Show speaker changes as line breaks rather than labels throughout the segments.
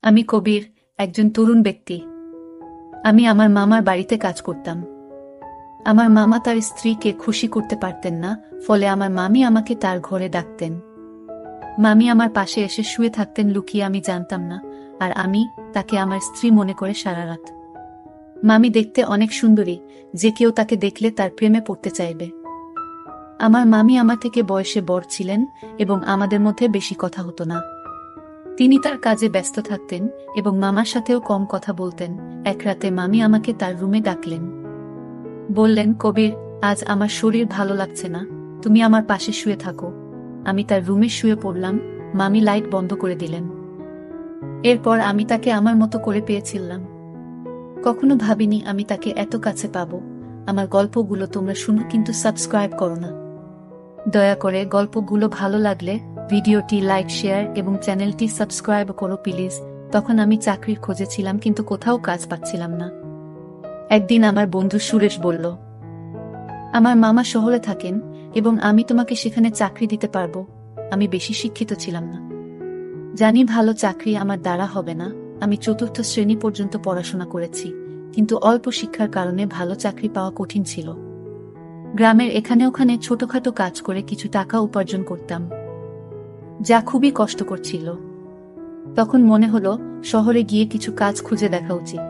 আমি কবির, একজন তরুণ ব্যক্তি। আমি আমার মামার বাড়িতে কাজ করতাম। আমার মামা তার স্ত্রীকে খুশি করতে পারতেন না, ফলে আমার মামি আমাকে তার ঘরে ডাকতেন। মামি আমার পাশে এসে শুয়ে থাকতেন লুকিয়ে, আমি জানতাম না, আর আমি তাকে আমার স্ত্রী মনে করে সারা রাত। মামি দেখতে অনেক সুন্দরী, যে কেউ তাকে দেখলে তার প্রেমে পড়তে চাইবে। আমার মামি আমার থেকে বয়সে বড় ছিলেন এবং আমাদের মধ্যে বেশি কথা হতো না। তিনি তার কাজে ব্যস্ত থাকতেন এবং মামার সাথেও কম কথা বলতেন। এক রাতে মামি আমাকে তার রুমে ডাকলেন। বললেন, কবির, আজ আমার শরীর ভালো লাগছে না, তুমি আমার পাশে শুয়ে থাকো। আমি তার রুমে শুয়ে পড়লাম। মামি লাইট বন্ধ করে দিলেন। এরপর আমি তাকে আমার মতো করে পেয়েছিলাম। কখনো ভাবিনি আমি তাকে এত কাছে পাবো। আমার গল্পগুলো তোমরা শুনো, কিন্তু সাবস্ক্রাইব করো না। দয়া করে গল্পগুলো ভালো লাগলে ভিডিওটি লাইক, শেয়ার এবং চ্যানেলটি সাবস্ক্রাইব করো প্লিজ। তখন আমি চাকরির খোঁজে ছিলাম, কিন্তু কোথাও কাজ পাচ্ছিলাম না। একদিন আমার বন্ধু সুরেশ বলল, আমার মামা শহরে থাকেন এবং আমি তোমাকে সেখানে চাকরি দিতে পারবো। আমি বেশি শিক্ষিত ছিলাম না, জানি ভালো চাকরি আমার দ্বারা হবে না। আমি 4র্থ শ্রেণী পর্যন্ত পড়াশোনা করেছি, কিন্তু অল্প শিক্ষার কারণে ভালো চাকরি পাওয়া কঠিন ছিল। গ্রামের এখানে ওখানে ছোটখাটো কাজ করে কিছু টাকা উপার্জন করতাম, যা খুবই কষ্টকর ছিল। তখন মনে হলো শহরে গিয়ে কিছু কাজ খুঁজে দেখা উচিত।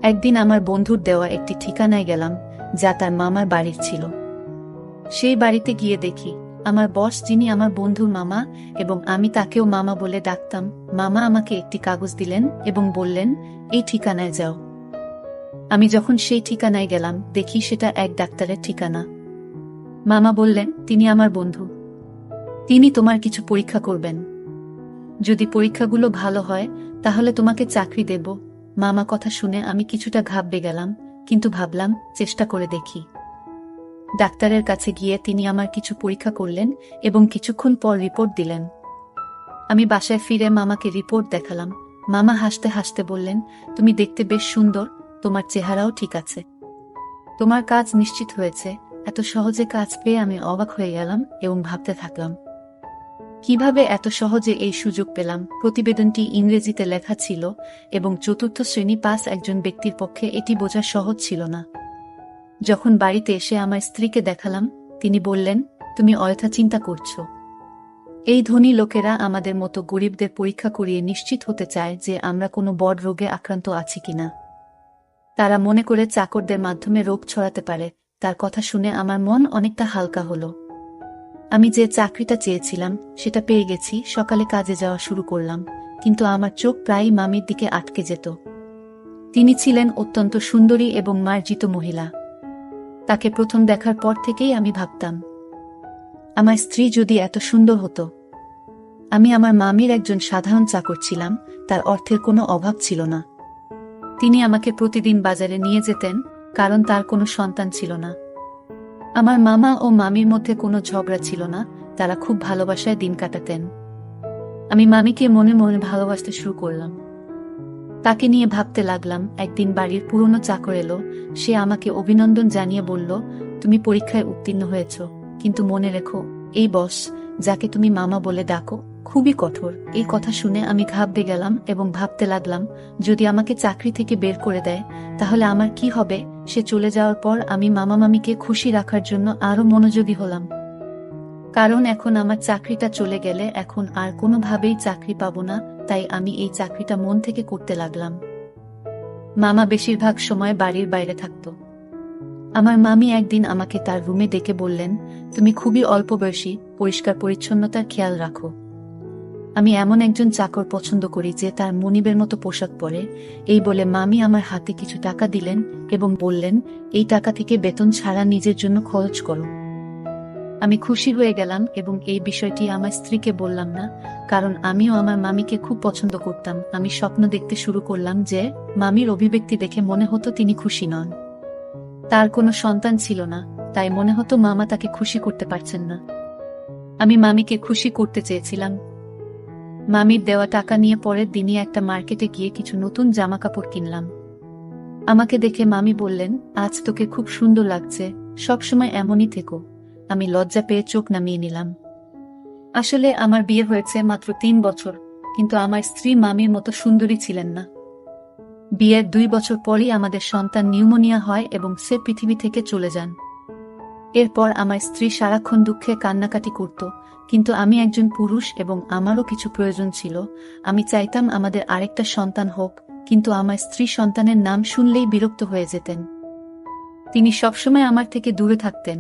একদিন আমার বন্ধুর দেওয়া একটি ঠিকানায় গেলাম, যা তার মামার বাড়ির ছিল। সেই বাড়িতে গিয়ে দেখি আমার বস, যিনি আমার বন্ধুর মামা এবং আমি তাকেও মামা বলে ডাকতাম, মামা আমাকে একটি কাগজ দিলেন এবং বললেন, এই ঠিকানায় যাও। আমি যখন সেই ঠিকানায় গেলাম, দেখি সেটা এক ডাক্তারের ঠিকানা। মামা বললেন, তিনি আমার বন্ধু, তিনি তোমার কিছু পরীক্ষা করবেন। যদি পরীক্ষাগুলো ভালো হয় তাহলে তোমাকে চাকরি দেব। মামা কথা শুনে আমি কিছুটা ঘাবড়ে গেলাম, কিন্তু ভাবলাম চেষ্টা করে দেখি। ডাক্তারের কাছে গিয়ে তিনি আমার কিছু পরীক্ষা করলেন এবং কিছুক্ষণ পর রিপোর্ট দিলেন। আমি বাসায় ফিরে মামাকে রিপোর্ট দেখালাম। মামা হাসতে হাসতে বললেন, তুমি দেখতে বেশ সুন্দর, তোমার চেহারাও ঠিক আছে, তোমার কাজ নিশ্চিত হয়েছে। এত সহজে কাজ পেয়ে আমি অবাক হয়ে গেলাম এবং ভাবতে থাকলাম, কিভাবে এত সহজে এই সুযোগ পেলাম। প্রতিবেদনটি ইংরেজিতে লেখা ছিল এবং 4র্থ শ্রেণী পাস একজন ব্যক্তির পক্ষে এটি বোঝা সহজ ছিল না। যখন বাড়িতে এসে আমার স্ত্রীকে দেখালাম, তিনি বললেন, তুমি অযথা চিন্তা করছো। এই ধনী লোকেরা আমাদের মতো গরিবদের পরীক্ষা করিয়ে নিশ্চিত হতে চায় যে আমরা কোনো বড় রোগে আক্রান্ত আছি কিনা। তারা মনে করে চাকরদের মাধ্যমে রোগ ছড়াতে পারে। তার কথা শুনে আমার মন অনেকটা হালকা হলো। আমি যে চাকরিটা চেয়েছিলাম সেটা পেয়ে গেছি। সকালে কাজে যাওয়া শুরু করলাম, কিন্তু আমার চোখ প্রায়ই মামির দিকে আটকে যেত। তিনি ছিলেন অত্যন্ত সুন্দরী এবং মার্জিত মহিলা। তাকে প্রথম দেখার পর থেকেই আমি ভাবতাম, আমার স্ত্রী যদি এত সুন্দর হতো। আমি আমার মামির একজন সাধারণ চাকর ছিলাম, তার অর্থের কোনো অভাব ছিল না। তিনি আমাকে প্রতিদিন বাজারে নিয়ে যেতেন, কারণ তার কোনো সন্তান ছিল না। আমার মামা ও মামির মধ্যে কোনো ঝগড়া ছিল না, তারা খুব ভালোবাসায় দিন কাটাতেন। আমি মামিকে মনে মনে ভালোবাসতে শুরু করলাম। তাকে নিয়ে ভাবতে লাগলাম। একদিন বাড়ির পুরনো চাকর এলো। সে আমাকে অভিনন্দন জানিয়ে বলল, তুমি পরীক্ষায় উত্তীর্ণ হয়েছ, কিন্তু মনে রেখো, এই বস, যাকে তুমি মামা বলে ডাকো, খুবই কঠোর। এই কথা শুনে আমি ঘাবড়ে গেলাম এবং ভাবতে লাগলাম, যদি আমাকে চাকরি থেকে বের করে দেয় তাহলে আমার কি হবে। সে চলে যাওয়ার পর আমি মামা মামিকে খুশি রাখার জন্য আরো মনোযোগী হলাম, কারণ এখন আমার চাকরিটা চলে গেলে এখন আর কোনোভাবেই চাকরি পাবো না। তাই আমি এই চাকরিটা মন থেকে করতে লাগলাম। মামা বেশিরভাগ সময় বাড়ির বাইরে থাকত। আমার মামি একদিন আমাকে তার রুমে ডেকে বললেন, তুমি খুবই অল্প বয়সী, পরিষ্কার পরিচ্ছন্নতার খেয়াল রাখো। আমি এমন একজন চাকর পছন্দ করি যে তার মনিবের মতো পোশাক পরে। এই বলে মামি আমার হাতে কিছু টাকা দিলেন এবং বললেন, এই টাকা থেকে বেতন ছাড়া নিজের জন্য খরচ করো। আমি খুশি হয়ে গেলাম এবং এই বিষয়টি আমার স্ত্রীকে বললাম না, কারণ আমিও আমার মামিকে খুব পছন্দ করতাম। আমি স্বপ্ন দেখতে শুরু করলাম যে মামির অভিব্যক্তি দেখে মনে হতো তিনি খুশি নন। তার কোনো সন্তান ছিল না, তাই মনে হতো মামা তাকে খুশি করতে পারছেন না। আমি মামিকে খুশি করতে চেয়েছিলাম। মামির দেওয়া টাকা নিয়ে পরের দিনই একটা মার্কেটে গিয়ে কিছু নতুন জামা কাপড় কিনলাম। আমাকে দেখে মামি বললেন, আজ তোকে খুব সুন্দর লাগছে, সবসময় এমনই থেকো। আমি লজ্জা পেয়ে চোখ নামিয়ে নিলাম। আসলে আমার বিয়ে হয়েছে মাত্র 3 বছর, কিন্তু আমার স্ত্রী মামির মতো সুন্দরী ছিলেন না। বিয়ের 2 বছর পরই আমাদের সন্তান নিউমোনিয়া হয় এবং সে পৃথিবী থেকে চলে যান। এরপর আমার স্ত্রী সারাক্ষণ দুঃখে কান্নাকাটি করত, কিন্তু আমি একজন পুরুষ এবং আমারও কিছু প্রয়োজন ছিল। আমি চাইতাম আমাদের আরেকটা সন্তান হোক, কিন্তু আমার স্ত্রী সন্তানের নাম শুনলেই বিরক্ত হয়ে যেতেন। তিনি সবসময় আমার থেকে দূরে থাকতেন।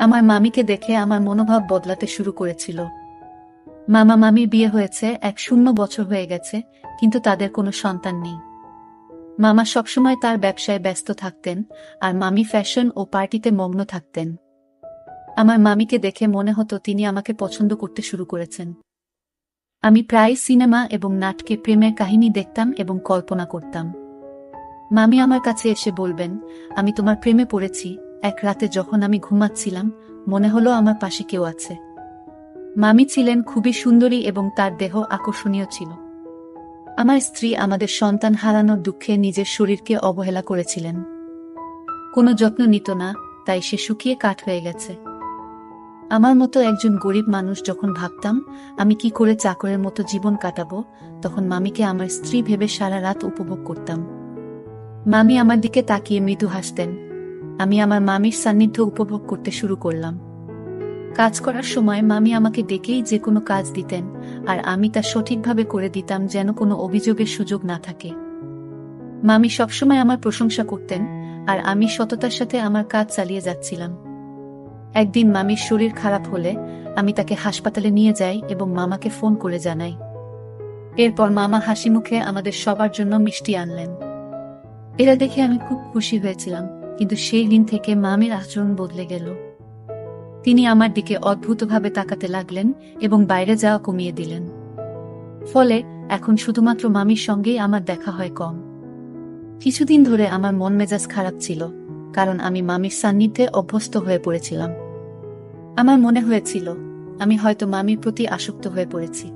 আমার মামিকে দেখে আমার মনোভাব বদলাতে শুরু করেছিল। মামা মামির বিয়ে হয়েছে, 1 বছর হয়ে গেছে, কিন্তু তাদের কোনো সন্তান নেই। মামা সবসময় তার ব্যবসায় ব্যস্ত থাকতেন, আর মামি ফ্যাশন ও পার্টিতে মগ্ন থাকতেন। আমার মামিকে দেখে মনে হতো তিনি আমাকে পছন্দ করতে শুরু করেছেন। আমি প্রায় সিনেমা এবং নাটকে প্রেমের কাহিনী দেখতাম এবং কল্পনা করতাম। মামি আমার কাছে এসে বলবেন, আমি তোমার প্রেমে পড়েছি। এক রাতে যখন আমি ঘুমাচ্ছিলাম, মনে হলো আমার পাশে কেউ আছে। মামি ছিলেন খুবই সুন্দরী এবং তার দেহ আকর্ষণীয় ছিল। আমার স্ত্রী আমাদের সন্তান হারানোর দুঃখে নিজের শরীরকে অবহেলা করেছিলেন। কোনো যত্ন নিত না, তাই সে শুকিয়ে কাঠ হয়ে গেছে। আমার মতো একজন গরিব মানুষ যখন ভাবতাম আমি কি করে চাকরের মতো জীবন কাটাবো, তখন মামিকে আমার স্ত্রী ভেবে সারা রাত উপভোগ করতাম। মামি আমার দিকে তাকিয়ে মৃদু হাসতেন। আমি আমার মামির সান্নিধ্য উপভোগ করতে শুরু করলাম। কাজ করার সময় মামি আমাকে ডেকেই যে কোনো কাজ দিতেন, আর আমি তা সঠিকভাবে করে দিতাম যেন কোনো অভিযোগের সুযোগ না থাকে। মামি সবসময় আমার প্রশংসা করতেন, আর আমি সততার সাথে আমার কাজ চালিয়ে যাচ্ছিলাম। একদিন মামির শরীর খারাপ হলে আমি তাকে হাসপাতালে নিয়ে যাই এবং মামাকে ফোন করে জানাই। এরপর মামা হাসি মুখে আমাদের সবার জন্য মিষ্টি আনলেন। এরা দেখে আমি খুব খুশি হয়েছিলাম, কিন্তু সেই দিন থেকে মামির আচরণ বদলে গেল। তিনি আমার দিকে অদ্ভুতভাবে তাকাতে লাগলেন এবং বাইরে যাওয়া কমিয়ে দিলেন। ফলে এখন শুধুমাত্র মামির সঙ্গেই আমার দেখা হয় কম। কিছুদিন ধরে আমার মন মেজাজ খারাপ ছিল, কারণ আমি মামির সান্নিধ্যে অভ্যস্ত হয়ে পড়েছিলাম। আমার মনে হয়েছিল আমি হয়তো মামির প্রতি আসক্ত হয়ে পড়েছি।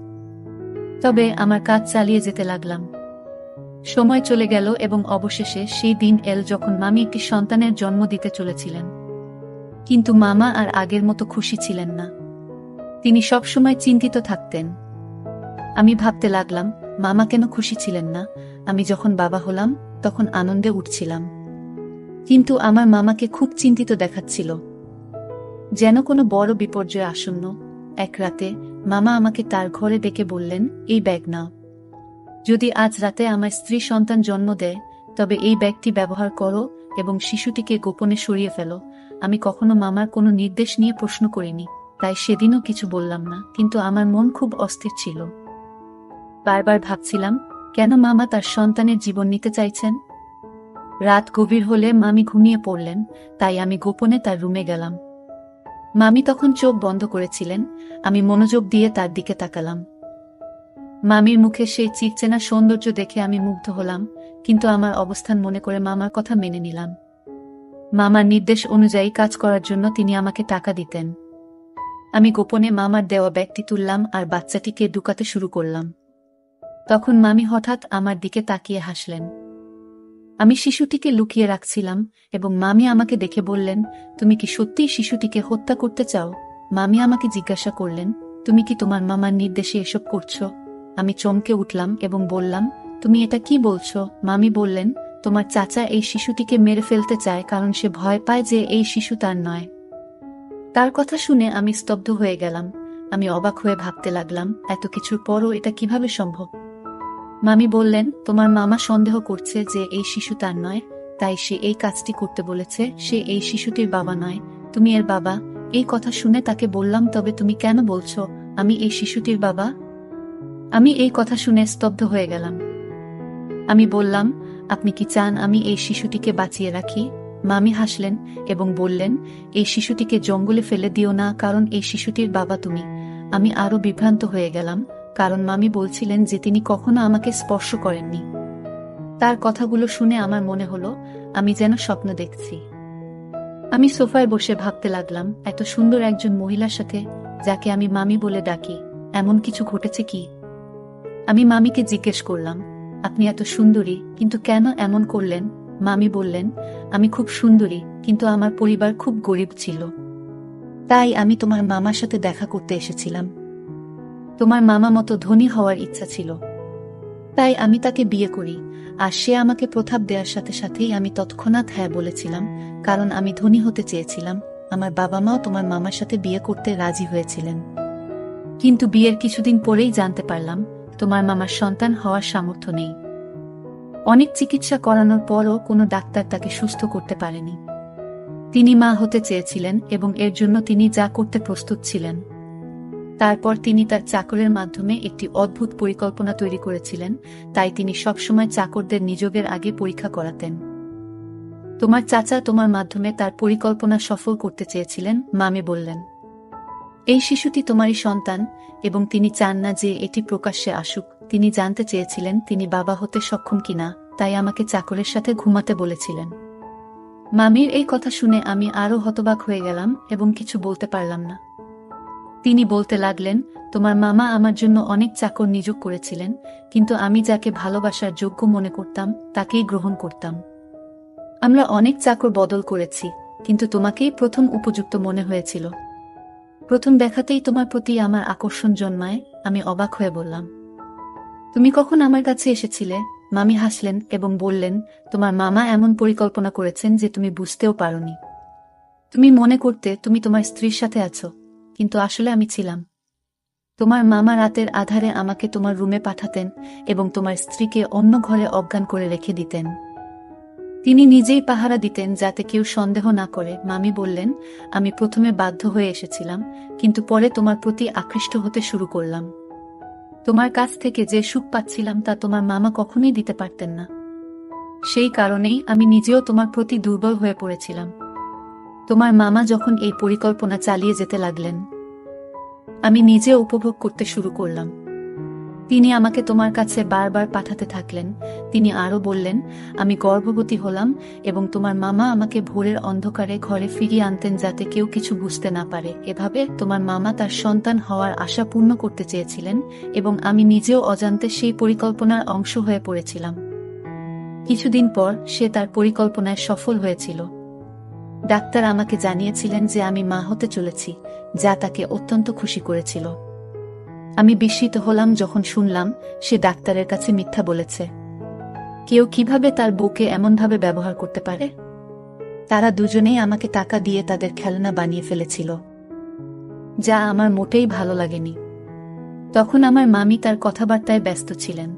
তবে আমার কাজ চালিয়ে যেতে লাগলাম। সময় চলে গেল এবং অবশেষে সেই দিন এল যখন মামি একটি সন্তানের জন্ম দিতে চলেছিলেন। কিন্তু মামা আর আগের মতো খুশি ছিলেন না। তিনি সবসময় চিন্তিত থাকতেন। আমি ভাবতে লাগলাম, মামা কেন খুশি ছিলেন না? আমি যখন বাবা হলাম তখন আনন্দে উঠছিলাম, কিন্তু আমার মামাকে খুব চিন্তিত দেখাচ্ছিল, যেন কোনো বড় বিপর্যয় আসন্ন। এক রাতে মামা আমাকে তার ঘরে ডেকে বললেন, এই ব্যাগ নাও। যদি আজ রাতে আমার স্ত্রী সন্তান জন্ম দেয়, তবে এই ব্যাগটি ব্যবহার করো এবং শিশুটিকে গোপনে সরিয়ে ফেলো। আমি কখনো মামার কোনো নির্দেশ নিয়ে প্রশ্ন করিনি, তাই সেদিনও কিছু বললাম না, কিন্তু আমার মন খুব অস্থির ছিল। বারবার ভাবছিলাম, কেন মামা তার সন্তানের জীবন নিতে চাইছেন? রাত গভীর হলে মামি ঘুমিয়ে পড়লেন, তাই আমি গোপনে তার রুমে গেলাম। মামি তখন চোখ বন্ধ করেছিলেন। আমি মনোযোগ দিয়ে তার দিকে তাকালাম। মামির মুখে সেই চিরচেনা সৌন্দর্য দেখে আমি মুগ্ধ হলাম, কিন্তু আমার অবস্থান মনে করে মামার কথা মেনে নিলাম। মামার নির্দেশ অনুযায়ী কাজ করার জন্য তিনি আমাকে টাকা দিতেন। আমি গোপনে মামার দেওয়া ব্যাগটি তুললাম আর বাচ্চাটিকে ঢুকাতে শুরু করলাম। তখন মামি হঠাৎ আমার দিকে তাকিয়ে হাসলেন। আমি শিশুটিকে লুকিয়ে রাখছিলাম এবং মামি আমাকে দেখে বললেন, তুমি কি সত্যিই শিশুটিকে হত্যা করতে চাও? মামি আমাকে জিজ্ঞাসা করলেন, তুমি কি তোমার মামার নির্দেশে এসব করছো? আমি চমকে উঠলাম এবং বললাম, তুমি এটা কি বলছো? মামি বললেন, তোমার চাচা এই শিশুটিকে মেরে ফেলতে চায় কারণ সে ভয় পায় যে এই শিশু তার নয়। তার কথা শুনে আমি স্তব্ধ হয়ে গেলাম। আমি অবাক হয়ে ভাবতে লাগলাম, এত কিছুর পরও এটা কিভাবে সম্ভব? মামি বললেন, তোমার মামা সন্দেহ করছে যে এই শিশু তার নয়, তাই সে এই কাজটি করতে বলেছে। সে এই শিশুটির বাবা নয়, তুমি এর বাবা। এই কথা শুনে তাকে বললাম, তবে তুমি কেন বলছো আমি এই শিশুটির বাবা? আমি এই কথা শুনে স্তব্ধ হয়ে গেলাম। আমি বললাম, আপনি কি চান আমি এই শিশুটিকে বাঁচিয়ে রাখি? মামি হাসলেন এবং বললেন, এই শিশুটিকে জঙ্গলে ফেলে দিও না, কারণ এই শিশুটির বাবা তুমি। আমি আরো বিভ্রান্ত হয়ে গেলাম, কারণ মামি বলছিলেন যে তিনি কখনো আমাকে স্পর্শ করেননি। তার কথাগুলো শুনে আমার মনে হলো আমি যেন স্বপ্ন দেখছি। আমি সোফায় বসে ভাবতে লাগলাম, এত সুন্দর একজন মহিলার সাথে, যাকে আমি মামি বলে ডাকি, এমন কিছু ঘটেছে কি? আমি মামিকে জিজ্ঞেস করলাম, আপনি এত সুন্দরী, কিন্তু কেন এমন করলেন? মামি বললেন, আমি খুব সুন্দরী, কিন্তু আমার পরিবার খুব গরিব ছিল, তাই আমি তোমার মামার সাথে দেখা করতে এসেছিলাম। তোমার মামা মতো ধনী হওয়ার ইচ্ছা ছিল, তাই আমি তাকে বিয়ে করি। আর সে আমাকে প্রস্তাব দেওয়ার সাথে সাথেই আমি তৎক্ষণাৎ হ্যাঁ বলেছিলাম, কারণ আমি ধনী হতে চেয়েছিলাম। আমার বাবা মাও তোমার মামার সাথে বিয়ে করতে রাজি হয়েছিলেন। কিন্তু বিয়ের কিছুদিন পরেই জানতে পারলাম তোমার মামার সন্তান হওয়ার সামর্থ্য নেই। অনেক চিকিৎসা করানোর পরও কোনো ডাক্তার তাকে সুস্থ করতে পারেনি। তিনি মা হতে চেয়েছিলেন এবং এর জন্য তিনি যা করতে প্রস্তুত ছিলেন। তারপর তিনি তার চাকরের মাধ্যমে একটি অদ্ভুত পরিকল্পনা তৈরি করেছিলেন, তাই তিনি সবসময় চাকরদের নিযোগের আগে পরীক্ষা করাতেন। তোমার চাচা তোমার মাধ্যমে তার পরিকল্পনা সফল করতে চেয়েছিলেন, মামি বললেন। এই শিশুটি তোমারই সন্তান এবং তিনি চান না যে এটি প্রকাশ্যে আসুক। তিনি জানতে চেয়েছিলেন তিনি বাবা হতে সক্ষম কিনা, তাই আমাকে চাকরের সাথে ঘুমাতে বলেছিলেন। মামির এই কথা শুনে আমি আরও হতবাক হয়ে গেলাম এবং কিছু বলতে পারলাম না। তিনি বলতে লাগলেন, তোমার মামা আমার জন্য অনেক চাকর নিয়োগ করেছিলেন, কিন্তু আমি যাকে ভালোবাসার যোগ্য মনে করতাম তাকেই গ্রহণ করতাম। আমরা অনেক চাকর বদল করেছি, কিন্তু তোমাকেই প্রথম উপযুক্ত মনে হয়েছিল। প্রথম দেখাতেই তোমার প্রতি আমার আকর্ষণ জন্মায়। আমি অবাক হয়ে বললাম, তুমি কখন আমার কাছে এসেছিলে? মামি হাসলেন এবং বললেন, তোমার মামা এমন পরিকল্পনা করেছেন যে তুমি বুঝতেও পারোনি। তুমি মনে করতে তুমি তোমার স্ত্রীর সাথে আছো, কিন্তু আসলে আমি ছিলাম। তোমার মামা রাতের আধারে আমাকে তোমার রুমে পাঠাতেন এবং তোমার স্ত্রীকে অন্য ঘরে অজ্ঞান করে রেখে দিতেন। তিনি নিজেই পাহারা দিতেন যাতে কেউ সন্দেহ না করে। মামি বললেন, আমি প্রথমে বাধ্য হয়ে এসেছিলাম, কিন্তু পরে তোমার প্রতি আকৃষ্ট হতে শুরু করলাম। তোমার কাছ থেকে যে সুখ পাচ্ছিলাম তা তোমার মামা কখনোই দিতে পারতেন না। সেই কারণেই আমি নিজেও তোমার প্রতি দুর্বল হয়ে পড়েছিলাম। তোমার মামা যখন এই পরিকল্পনা চালিয়ে যেতে লাগলেন, আমি নিজে উপভোগ করতে শুরু করলাম। তিনি আমাকে তোমার কাছে বারবার পাঠাতে থাকলেন। তিনি আরও বললেন, আমি গর্ভবতী হলাম এবং তোমার মামা আমাকে ভোরের অন্ধকারে ঘরে ফিরিয়ে আনতেন যাতে কেউ কিছু বুঝতে না পারে। এভাবে তোমার মামা তার সন্তান হওয়ার আশা পূর্ণ করতে চেয়েছিলেন এবং আমি নিজেও অজান্তে সেই পরিকল্পনার অংশ হয়ে পড়েছিলাম। কিছুদিন পর সে তার পরিকল্পনায় সফল হয়েছিল। ডাক্তার আমাকে জানিয়েছিলেন যে আমি মা হতে চলেছি, যা তাকে অত্যন্ত খুশি করেছিল। আমি বিস্মিত হলাম যখন শুনলাম সে ডাক্তারের কাছে মিথ্যা বলেছে। কেউ কিভাবে তার বউকে এমনভাবে ব্যবহার করতে পারে? তারা দুজনেই আমাকে টাকা দিয়ে তাদের খেলনা বানিয়ে ফেলেছিল, যা আমার মোটেই ভালো লাগেনি। তখন আমার মামি তার কথাবার্তায় ব্যস্ত ছিলেন।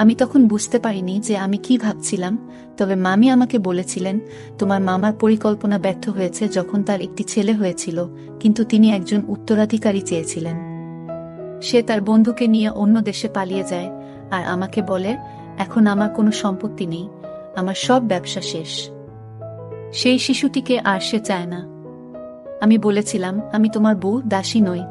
আমি তখন বুঝতে পারিনি যে আমি কি ভাবছিলাম, তবে মামি আমাকে বলেছিলেন, তোমার মামার পরিকল্পনা ব্যর্থ হয়েছে যখন তার একটি ছেলে হয়েছিল, কিন্তু তিনি একজন উত্তরাধিকারী চেয়েছিলেন। সে তার বন্ধুকে নিয়ে অন্য দেশে পালিয়ে যায় আর আমাকে বলে, এখন আমার কোনো সম্পত্তি নেই, আমার সব ব্যবসা শেষ। সেই শিশুটিকে আর সে চায় না। আমি বলেছিলাম, আমি তোমার বউ দাসী নই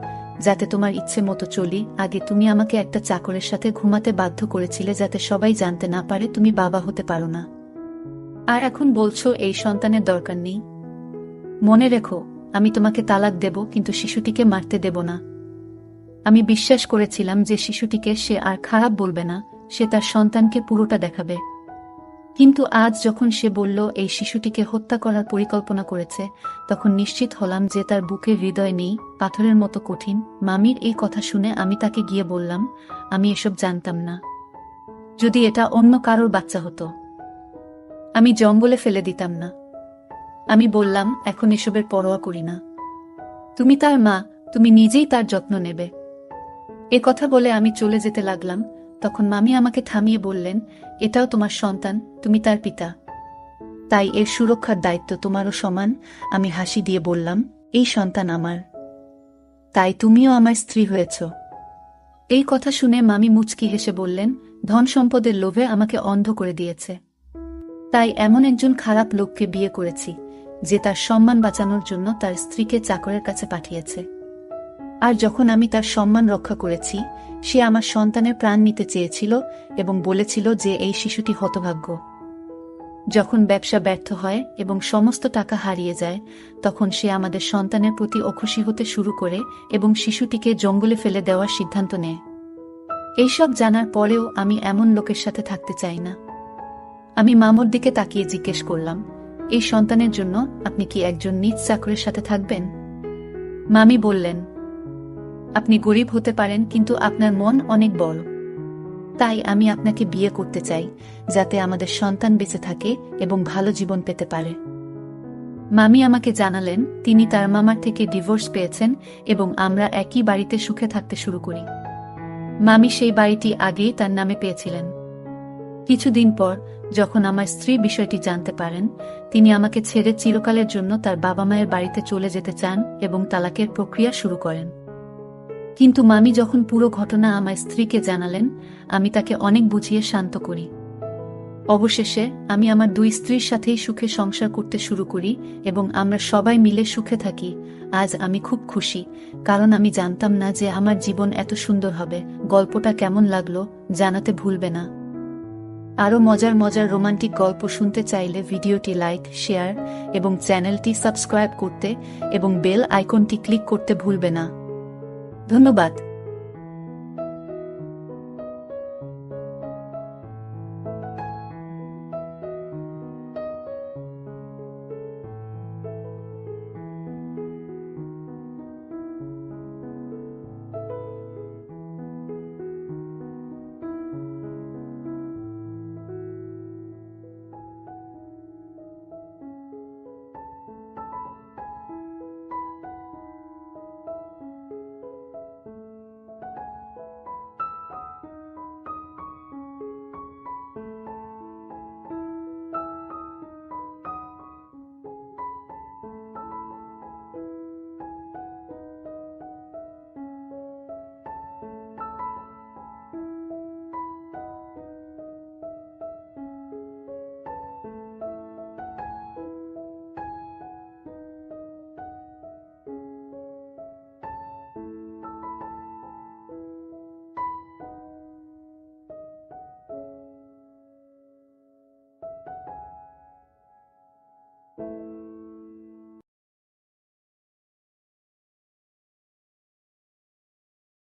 যাতে তোমার ইচ্ছে মতো চলি। আগে তুমি আমাকে একটা চাকরের সাথে ঘুমাতে বাধ্য করেছিলে যাতে সবাই জানতে না পারে তুমি বাবা হতে পারো না, আর এখন বলছো এই সন্তানের দরকার নেই। মনে রেখো, আমি তোমাকে তালাক দেব, কিন্তু শিশুটিকে মারতে দেব না। আমি বিশ্বাস করেছিলাম যে শিশুটিকে সে আর খারাপ বলবে না, সে তার সন্তানকে পুরোটা দেখাবে। কিন্তু আজ যখন সে বলল এই শিশুটিকে হত্যা করার পরিকল্পনা করেছে, তখন নিশ্চিত হলাম যে তার বুকে হৃদয় নেই, পাথরের মতো কঠিন। মামির এই কথা শুনে আমি তাকে গিয়ে বললাম, আমি এসব জানতাম না। যদি এটা অন্য কারোর বাচ্চা হতো, আমি জঙ্গলে ফেলে দিতাম না। আমি বললাম, এখন এসবের পরোয়া করি না। তুমি তার মা, তুমি নিজেই তার যত্ন নেবে। এ কথা বলে আমি চলে যেতে লাগলাম। তখন মামি আমাকে থামিয়ে বললেন, এটাও তোমার সন্তান, তুমি তার পিতা, তাই এর সুরক্ষার দায়িত্ব তোমারও সমান। আমি হাসি দিয়ে বললাম, এই সন্তান আমার, তাই তুমিও আমার স্ত্রী হয়েছ। এই কথা শুনে মামি মুচকি হেসে বললেন, ধন সম্পদের লোভে আমাকে অন্ধ করে দিয়েছে, তাই এমন একজন খারাপ লোককে বিয়ে করেছি যে তার সম্মান বাঁচানোর জন্য তার স্ত্রীকে চাকরের কাছে পাঠিয়েছে। আর যখন আমি তার সম্মান রক্ষা করেছি, সে আমার সন্তানের প্রাণ নিতে চেয়েছিল এবং বলেছিল যে এই শিশুটি হতভাগ্য। যখন ব্যবসা ব্যর্থ হয় এবং সমস্ত টাকা হারিয়ে যায়, তখন সে আমাদের সন্তানের প্রতি অখুশি হতে শুরু করে এবং শিশুটিকে জঙ্গলে ফেলে দেওয়ার সিদ্ধান্ত নেয়। এইসব জানার পরেও আমি এমন লোকের সাথে থাকতে চাই না। আমি মামুর দিকে তাকিয়ে জিজ্ঞেস করলাম, এই সন্তানের জন্য আপনি কি একজন নিজ চাকরের সাথে থাকবেন? মামি বললেন, আপনি গরিব হতে পারেন কিন্তু আপনার মন অনেক বড়। তাই আমি আপনাকে বিয়ে করতে চাই, যাতে আমাদের সন্তান বেঁচে থাকে এবং ভালো জীবন পেতে পারে। মামি আমাকে জানালেন তিনি তার মামার থেকে ডিভোর্স পেয়েছেন এবং আমরা একই বাড়িতে সুখে থাকতে শুরু করি। মামি সেই বাড়িটি আগেই তার নামে পেয়েছিলেন। কিছুদিন পর যখন আমার স্ত্রী বিষয়টি জানতে পারেন, তিনি আমাকে ছেড়ে চিরকালের জন্য তার বাবা মায়ের বাড়িতে চলে যেতে চান এবং তালাকের প্রক্রিয়া শুরু করেন। কিন্তু মামি যখন পুরো ঘটনা আমার স্ত্রীকে জানালেন, আমি তাকে অনেক বুঝিয়ে শান্ত করি। অবশেষে আমি আমার দুই স্ত্রীর সাথেই সুখে সংসার করতে শুরু করি এবং আমরা সবাই মিলে সুখে থাকি। আজ আমি খুব খুশি, কারণ আমি জানতাম না যে আমার জীবন এত সুন্দর হবে। গল্পটা কেমন লাগলো জানাতে ভুলবে না। আরও মজার মজার রোমান্টিক গল্প শুনতে চাইলে ভিডিওটি লাইক, শেয়ার এবং চ্যানেলটি সাবস্ক্রাইব করতে এবং বেল আইকনটি ক্লিক করতে ভুলবে না। ধন্যবাদ।